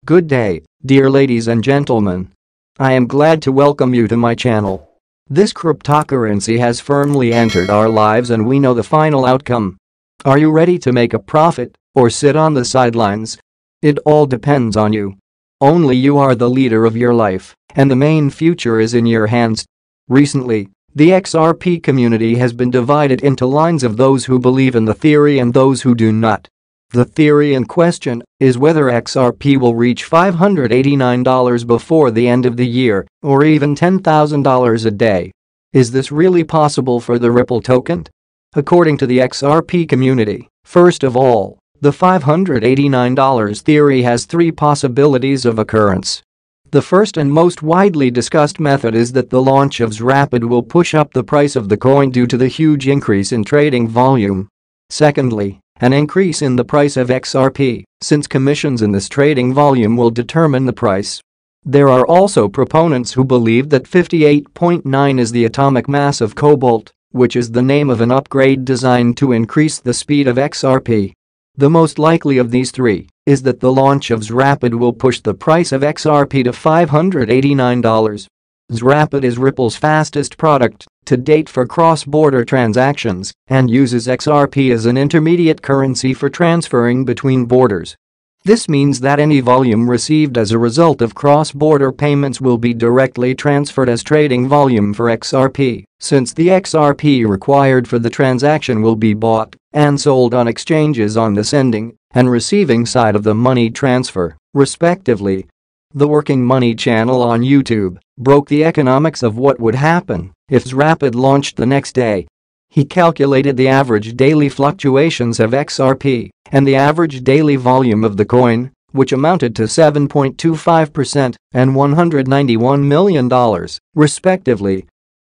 Good day, dear ladies and gentlemen. I am glad to welcome you to my channel. This cryptocurrency has firmly entered our lives and we know the final outcome. Are you ready to make a profit or sit on the sidelines? It all depends on you. Only you are the leader of your life, and the main future is in your hands. Recently, the XRP community has been divided into lines of those who believe in the theory and those who do not. The theory in question is whether XRP will reach $589 before the end of the year, or even $10,000 a day. Is this really possible for the Ripple token? According to the XRP community, first of all, the $589 theory has three possibilities of occurrence. The first and most widely discussed method is that the launch of XRP will push up the price of the coin due to the huge increase in trading volume. Secondly, an increase in the price of XRP, since commissions in this trading volume will determine the price. There are also proponents who believe that 58.9 is the atomic mass of cobalt, which is the name of an upgrade designed to increase the speed of XRP. The most likely of these three is that the launch of XRP will push the price of XRP to $589. XRP is Ripple's fastest product to date for cross-border transactions and uses XRP as an intermediate currency for transferring between borders. This means that any volume received as a result of cross-border payments will be directly transferred as trading volume for XRP, since the XRP required for the transaction will be bought and sold on exchanges on the sending and receiving side of the money transfer, respectively. The Working Money channel on YouTube broke the economics of what would happen if XRP launched the next day. He calculated the average daily fluctuations of XRP and the average daily volume of the coin, which amounted to 7.25% and $191 million, respectively.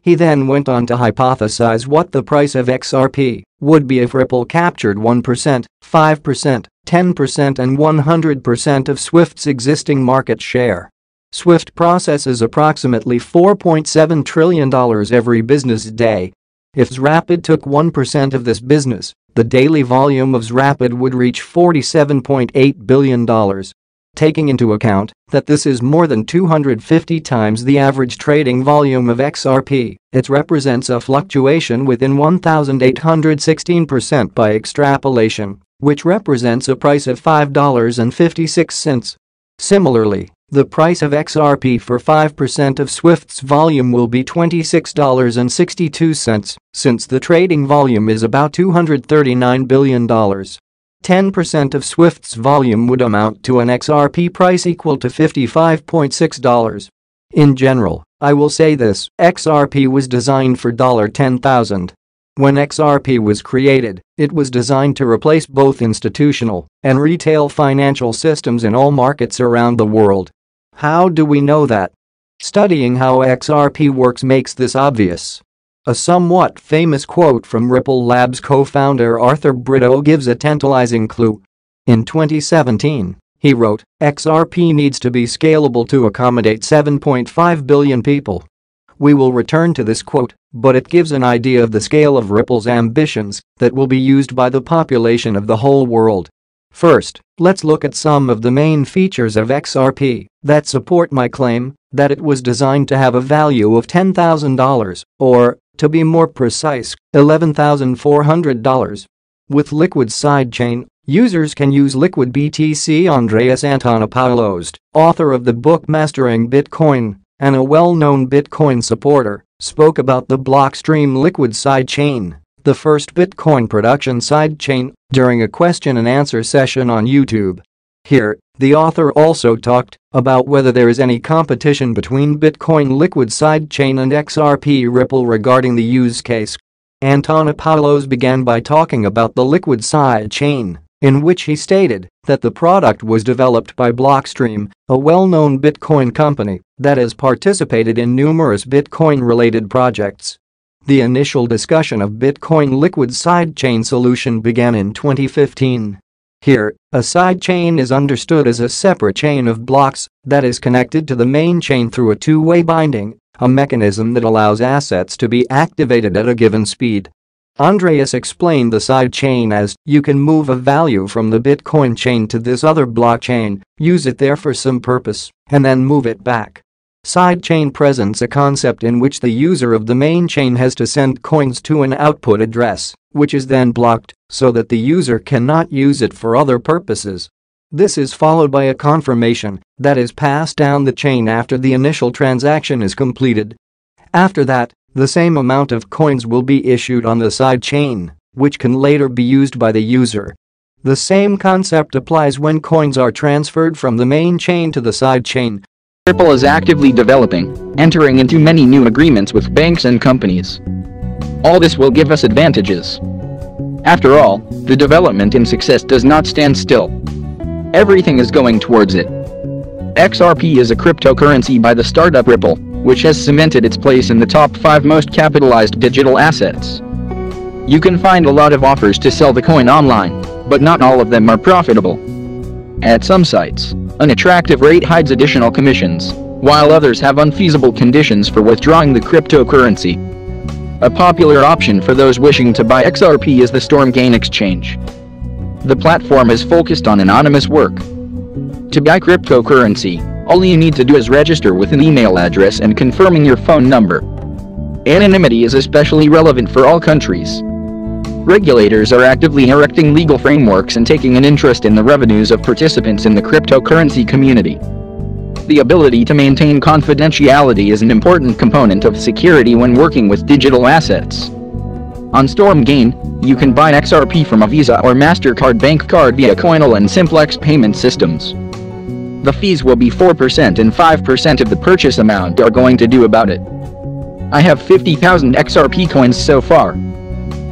He then went on to hypothesize what the price of XRP would be if Ripple captured 1%, 5%, 10% and 100% of Swift's existing market share. Swift processes approximately $4.7 trillion every business day. If XRP took 1% of this business, the daily volume of XRP would reach $47.8 billion. Taking into account that this is more than 250 times the average trading volume of XRP, it represents a fluctuation within 1,816% by extrapolation, which represents a price of $5.56. Similarly, the price of XRP for 5% of Swift's volume will be $26.62, since the trading volume is about $239 billion. 10% of Swift's volume would amount to an XRP price equal to $55.6. In general, I will say this: XRP was designed for $10,000. When XRP was created, it was designed to replace both institutional and retail financial systems in all markets around the world. How do we know that? Studying how XRP works makes this obvious. A somewhat famous quote from Ripple Labs co-founder Arthur Brito gives a tantalizing clue. In 2017, he wrote, "XRP needs to be scalable to accommodate 7.5 billion people." We will return to this quote, but it gives an idea of the scale of Ripple's ambitions that will be used by the population of the whole world. First, let's look at some of the main features of XRP that support my claim that it was designed to have a value of $10,000, or, to be more precise, $11,400. With Liquid Sidechain, users can use Liquid BTC. Andreas Antonopoulos, author of the book Mastering Bitcoin and a well-known Bitcoin supporter, spoke about the Blockstream Liquid Sidechain, the first Bitcoin production sidechain, during a question-and-answer session on YouTube. Here, the author also talked about whether there is any competition between Bitcoin Liquid Sidechain and XRP Ripple regarding the use case. Antonopoulos began by talking about the Liquid Sidechain, in which he stated that the product was developed by Blockstream, a well-known Bitcoin company that has participated in numerous Bitcoin-related projects. The initial discussion of Bitcoin Liquid Sidechain solution began in 2015. Here, a sidechain is understood as a separate chain of blocks that is connected to the main chain through a two-way binding, a mechanism that allows assets to be activated at a given speed. Andreas explained the sidechain as, you can move a value from the Bitcoin chain to this other blockchain, use it there for some purpose, and then move it back. Sidechain presents a concept in which the user of the main chain has to send coins to an output address, which is then blocked, so that the user cannot use it for other purposes. This is followed by a confirmation that is passed down the chain after the initial transaction is completed. After that, the same amount of coins will be issued on the sidechain, which can later be used by the user. The same concept applies when coins are transferred from the main chain to the sidechain. Ripple is actively developing, entering into many new agreements with banks and companies. All this will give us advantages. After all, the development and success does not stand still. Everything is going towards it. XRP is a cryptocurrency by the startup Ripple, which has cemented its place in the top 5 most capitalized digital assets. You can find a lot of offers to sell the coin online, but not all of them are profitable. At some sites, an attractive rate hides additional commissions, while others have unfeasible conditions for withdrawing the cryptocurrency. A popular option for those wishing to buy XRP is the Stormgain exchange. The platform is focused on anonymous work. To buy cryptocurrency, all you need to do is register with an email address and confirming your phone number. Anonymity is especially relevant for all countries. Regulators are actively erecting legal frameworks and taking an interest in the revenues of participants in the cryptocurrency community. The ability to maintain confidentiality is an important component of security when working with digital assets. On Stormgain, you can buy XRP from a Visa or MasterCard bank card via Coinal and Simplex payment systems. The fees will be 4% and 5% of the purchase amount are going to do about it. I have 50,000 XRP coins so far.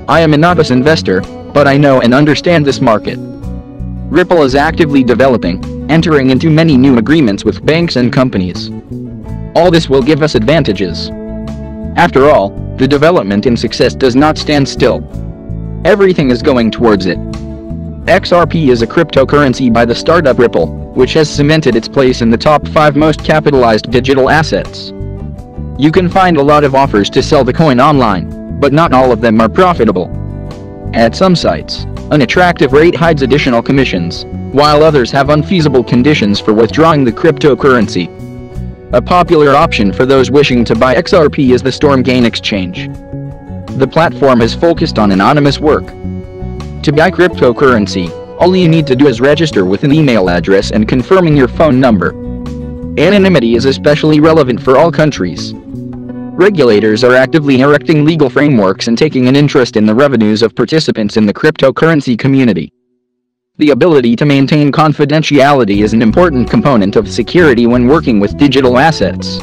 I am a novice investor, but I know and understand this market. Ripple is actively developing, entering into many new agreements with banks and companies. All this will give us advantages. After all, the development and success does not stand still. Everything is going towards it. XRP is a cryptocurrency by the startup Ripple, which has cemented its place in the top 5 most capitalized digital assets. You can find a lot of offers to sell the coin online, but not all of them are profitable. At some sites, an attractive rate hides additional commissions, while others have unfeasible conditions for withdrawing the cryptocurrency. A popular option for those wishing to buy XRP is the Stormgain exchange. The platform is focused on anonymous work. To buy cryptocurrency, all you need to do is register with an email address and confirming your phone number. Anonymity is especially relevant for all countries. Regulators are actively erecting legal frameworks and taking an interest in the revenues of participants in the cryptocurrency community. The ability to maintain confidentiality is an important component of security when working with digital assets.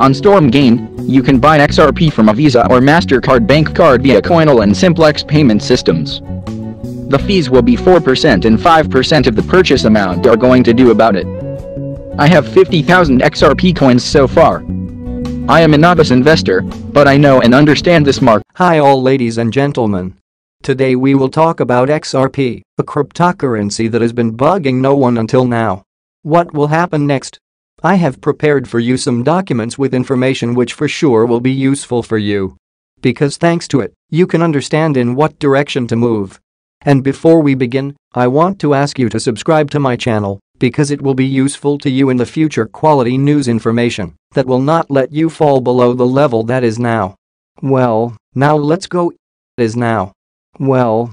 On Stormgain, you can buy XRP from a Visa or MasterCard bank card via Coinal and Simplex payment systems. The fees will be 4% and 5% of the purchase amount are going to do about it. I have 50,000 XRP coins so far. I am a novice investor, but I know and understand this market. Hi all ladies and gentlemen. Today we will talk about XRP, a cryptocurrency that has been bugging no one until now. What will happen next? I have prepared for you some documents with information which for sure will be useful for you. Because thanks to it, you can understand in what direction to move. And before we begin, I want to ask you to subscribe to my channel, because it will be useful to you in the future quality news information that will not let you fall below the level that is now. Well, now let's go. Is now. Well,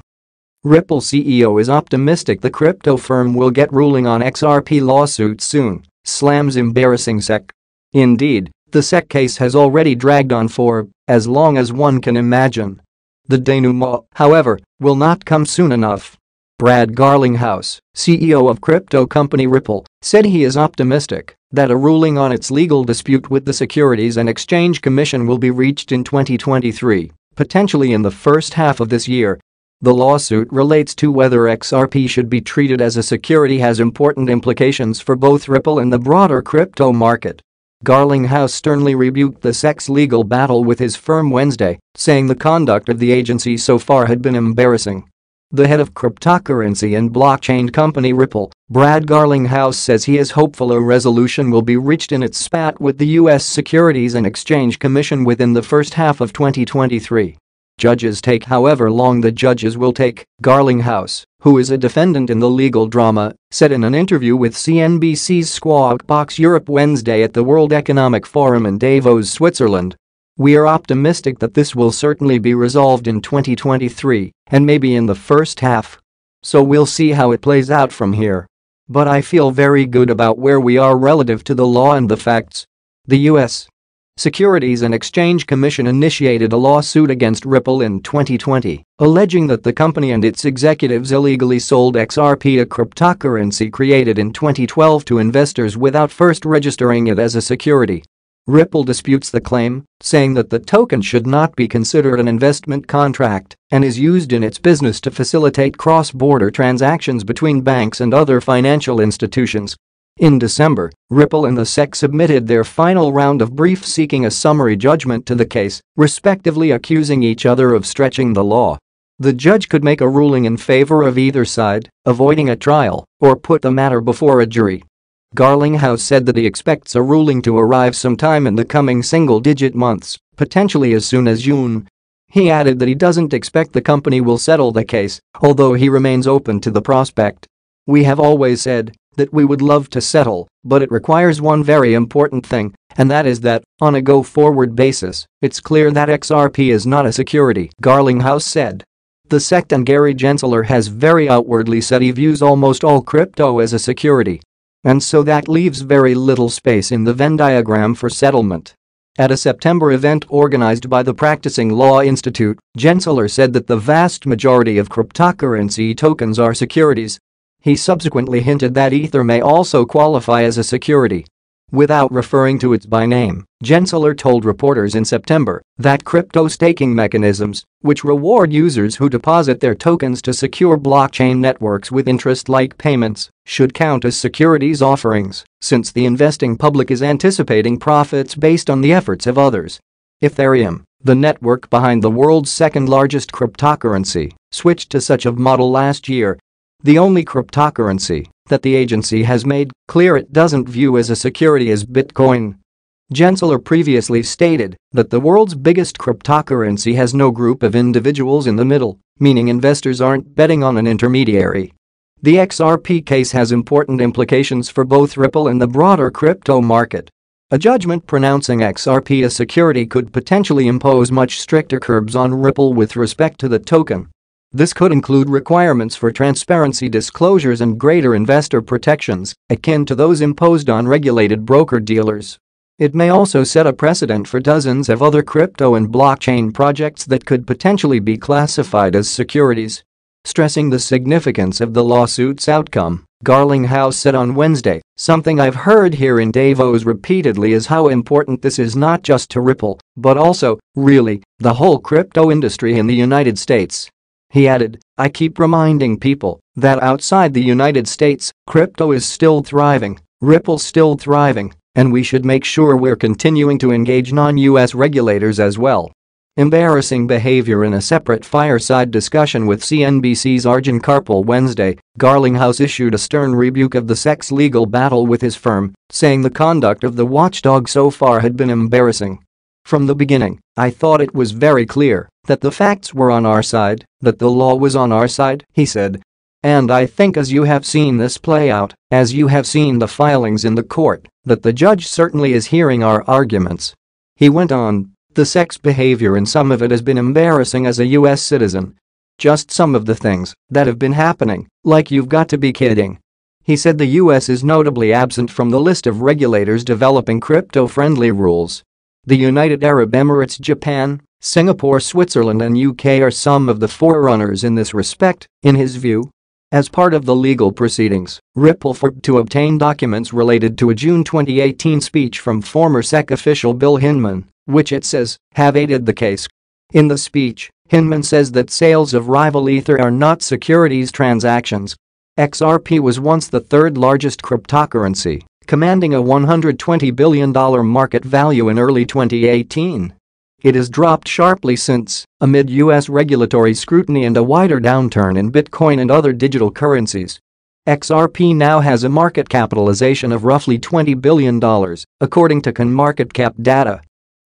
Ripple CEO is optimistic the crypto firm will get ruling on XRP lawsuit soon, slams embarrassing SEC. Indeed, the SEC case has already dragged on for as long as one can imagine. The denouement, however, will not come soon enough. Brad Garlinghouse, CEO of crypto company Ripple, said he is optimistic that a ruling on its legal dispute with the Securities and Exchange Commission will be reached in 2023, potentially in the first half of this year. The lawsuit relates to whether XRP should be treated as a security, has important implications for both Ripple and the broader crypto market. Garlinghouse sternly rebuked the SEC's legal battle with his firm Wednesday, saying the conduct of the agency so far had been embarrassing. The head of cryptocurrency and blockchain company Ripple, Brad Garlinghouse, says he is hopeful a resolution will be reached in its spat with the U.S. Securities and Exchange Commission within the first half of 2023. Judges take however long the judges will take, Garlinghouse, who is a defendant in the legal drama, said in an interview with CNBC's Squawk Box Europe Wednesday at the World Economic Forum in Davos, Switzerland. We are optimistic that this will certainly be resolved in 2023 and maybe in the first half. So we'll see how it plays out from here. But I feel very good about where we are relative to the law and the facts. The U.S. Securities and Exchange Commission initiated a lawsuit against Ripple in 2020, alleging that the company and its executives illegally sold XRP, a cryptocurrency created in 2012, to investors without first registering it as a security. Ripple disputes the claim, saying that the token should not be considered an investment contract and is used in its business to facilitate cross-border transactions between banks and other financial institutions. In December, Ripple and the SEC submitted their final round of briefs seeking a summary judgment to the case, respectively accusing each other of stretching the law. The judge could make a ruling in favor of either side, avoiding a trial, or put the matter before a jury. Garlinghouse said that he expects a ruling to arrive sometime in the coming single-digit months, potentially as soon as June. He added that he doesn't expect the company will settle the case, although he remains open to the prospect. "We have always said that we would love to settle, but it requires one very important thing, and that is that, on a go-forward basis, it's clear that XRP is not a security," Garlinghouse said. The SEC and Gary Gensler has very outwardly said he views almost all crypto as a security. And so that leaves very little space in the Venn diagram for settlement. At a September event organized by the Practicing Law Institute, Gensler said that the vast majority of cryptocurrency tokens are securities. He subsequently hinted that Ether may also qualify as a security. Without referring to it by name, Gensler told reporters in September that crypto staking mechanisms, which reward users who deposit their tokens to secure blockchain networks with interest-like payments, should count as securities offerings, since the investing public is anticipating profits based on the efforts of others. Ethereum, the network behind the world's second-largest cryptocurrency, switched to such a model last year. The only cryptocurrency that the agency has made clear it doesn't view as a security is Bitcoin. Gensler previously stated that the world's biggest cryptocurrency has no group of individuals in the middle, meaning investors aren't betting on an intermediary. The XRP case has important implications for both Ripple and the broader crypto market. A judgment pronouncing XRP a security could potentially impose much stricter curbs on Ripple with respect to the token. This could include requirements for transparency disclosures and greater investor protections, akin to those imposed on regulated broker-dealers. It may also set a precedent for dozens of other crypto and blockchain projects that could potentially be classified as securities. Stressing the significance of the lawsuit's outcome, Garlinghouse said on Wednesday, "Something I've heard here in Davos repeatedly is how important this is not just to Ripple, but also, really, the whole crypto industry in the United States." He added, "I keep reminding people that outside the United States, crypto is still thriving, Ripple's still thriving, and we should make sure we're continuing to engage non-US regulators as well." Embarrassing behavior. In a separate fireside discussion with CNBC's Arjun Karpal Wednesday, Garlinghouse issued a stern rebuke of the SEC's legal battle with his firm, saying the conduct of the watchdog so far had been embarrassing. "From the beginning, I thought it was very clear that the facts were on our side, that the law was on our side," he said. "And I think as you have seen this play out, as you have seen the filings in the court, that the judge certainly is hearing our arguments." He went on, "The SEC's behavior in some of it has been embarrassing as a US citizen. Just some of the things that have been happening, like you've got to be kidding." He said the US is notably absent from the list of regulators developing crypto-friendly rules. The United Arab Emirates, Japan, Singapore, Switzerland and UK are some of the forerunners in this respect, in his view. As part of the legal proceedings, Ripple fought to obtain documents related to a June 2018 speech from former SEC official Bill Hinman, which it says have aided the case. In the speech, Hinman says that sales of rival Ether are not securities transactions. XRP was once the third largest cryptocurrency, commanding a $120 billion market value in early 2018. It has dropped sharply since, amid US regulatory scrutiny and a wider downturn in Bitcoin and other digital currencies. XRP now has a market capitalization of roughly $20 billion, according to CoinMarketCap data.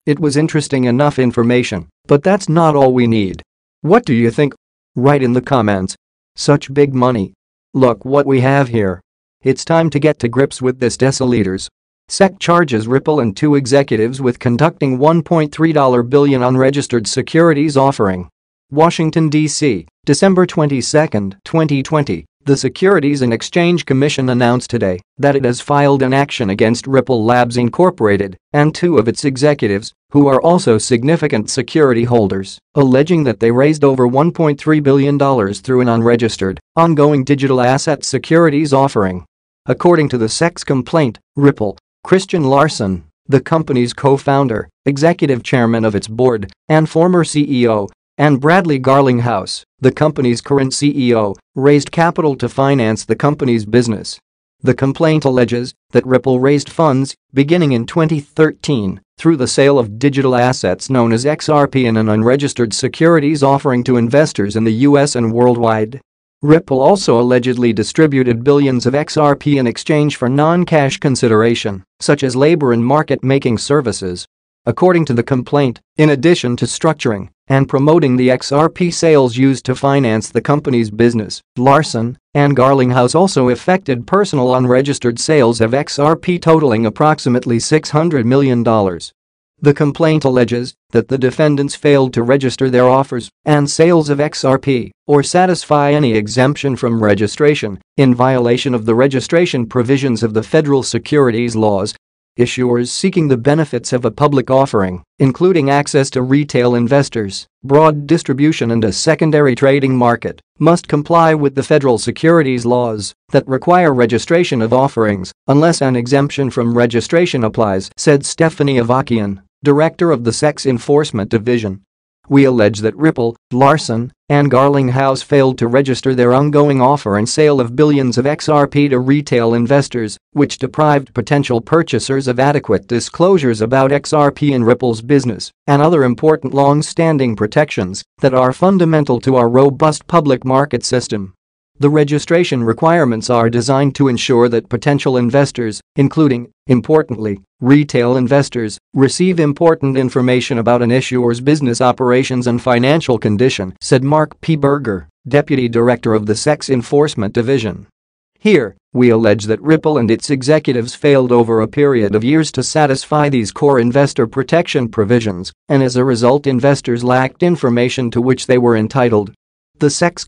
It was interesting enough information, but that's not all we need. What do you think? Write in the comments. Such big money. Look what we have here. It's time to get to grips with this, deciliters. SEC charges Ripple and two executives with conducting $1.3 billion unregistered securities offering. Washington, D.C., December 22, 2020. The Securities and Exchange Commission announced today that it has filed an action against Ripple Labs Incorporated and two of its executives, who are also significant security holders, alleging that they raised over $1.3 billion through an unregistered, ongoing digital asset securities offering. According to the SEC's complaint, Ripple, Christian Larson, the company's co-founder, executive chairman of its board, and former CEO, and Bradley Garlinghouse, the company's current CEO, raised capital to finance the company's business. The complaint alleges that Ripple raised funds, beginning in 2013, through the sale of digital assets known as XRP in an unregistered securities offering to investors in the US and worldwide. Ripple also allegedly distributed billions of XRP in exchange for non-cash consideration, such as labor and market-making services. According to the complaint, in addition to structuring and promoting the XRP sales used to finance the company's business, Larson and Garlinghouse also effected personal unregistered sales of XRP totaling approximately $600 million. The complaint alleges that the defendants failed to register their offers and sales of XRP or satisfy any exemption from registration in violation of the registration provisions of the federal securities laws. Issuers seeking the benefits of a public offering, including access to retail investors, broad distribution and a secondary trading market, must comply with the federal securities laws that require registration of offerings unless an exemption from registration applies, said Stephanie Avakian, director of the SEC's Enforcement Division. We allege that Ripple, Larson, and Garlinghouse failed to register their ongoing offer and sale of billions of XRP to retail investors, which deprived potential purchasers of adequate disclosures about XRP and Ripple's business and other important long-standing protections that are fundamental to our robust public market system. The registration requirements are designed to ensure that potential investors, including, importantly, retail investors, receive important information about an issuer's business operations and financial condition, said Mark P. Berger, deputy director of the SEC's Enforcement Division. Here, we allege that Ripple and its executives failed over a period of years to satisfy these core investor protection provisions, and as a result investors lacked information to which they were entitled. The SEC's